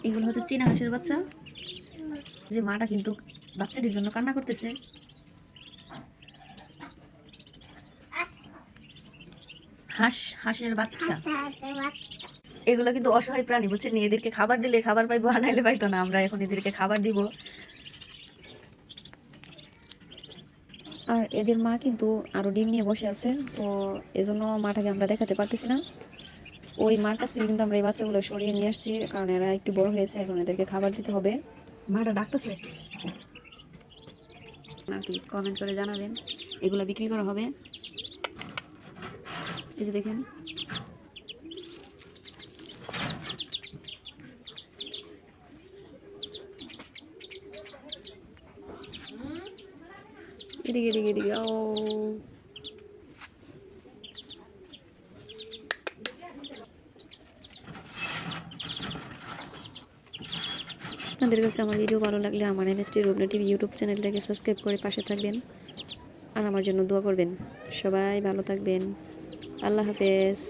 এগুলো হচ্ছে চীনা হাঁসের বাচ্চা। যে মাটা কিন্তু বাচ্চাটির জন্য কান্না করতেছে। হাঁসের বাচ্চা এগুলো কিন্তু অসহায় প্রাণী, বুঝছেন? এদেরকে খাবার দিলে খাবার পাইবো, আনাইলে পাইতো না। আমরা এখন এদেরকে খাবার দিব। আর এদের মা কিন্তু আরো ডিম নিয়ে বসে আছে, তো এজন্য মাটাকে আমরা দেখাতে পারতেছি না। ওই মার কাছ থেকে কিন্তু আমরা এই বাচ্চাগুলো সরিয়ে নিয়ে আসছি, কারণ এরা একটু বড় হয়েছে, এখন এদেরকে খাবার দিতে হবে। মাটা ডাকতেছে আর কি, কমেন্ট করে জানাবেন। এগুলো বিক্রি করা হবে। এই যে দেখেন, এদিকে এদিকে এদিকে। ও আপনাদের কাছে আমার ভিডিও ভালো লাগলে আমার এমএসটি রুবনা টিভি ইউটিউব চ্যানেলটাকে সাবস্ক্রাইব করে পাশে থাকবেন আর আমার জন্য দোয়া করবেন। সবাই ভালো থাকবেন। আল্লাহ হাফেজ।